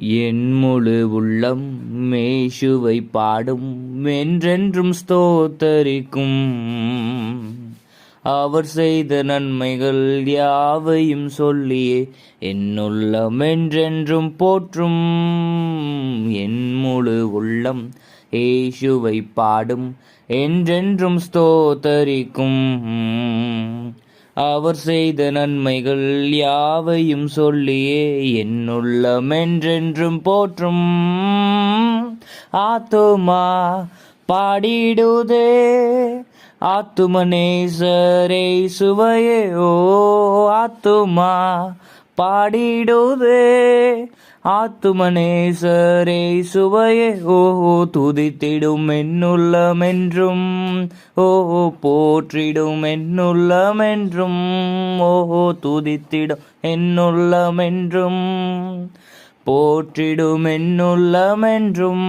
என் முழு உள்ளம் மேசுவை பாடும் என்றென்றும் ஸ்தோத்தரிக்கும். அவர் செய்த நன்மைகள் யாவையும் சொல்லியே என்னுள்ளம் என்றென்றும் போற்றும். என் முழு உள்ளம் ஏசுவை பாடும் என்றென்றும் ஸ்தோத்தரிக்கும். அவர் செய்த நன்மைகள் யாவையும் சொல்லியே என்னுள்ளம் என்றென்றும் போற்றும். ஆத்துமா பாடிடுதே ஆத்துமனேசரே சுவையே. ஓ ஆத்துமா பாடிடுதே ஆத்துமனேசரே சுவையே. ஓ துதித்திடும் என்னுள்ளமென்றும். ஓ போற்றிடும் என்னுள்ளமென்றும். ஓ துதித்திடும் என்னுள்ளமென்றும். போற்றிடும் என்னுள்ளமென்றும்.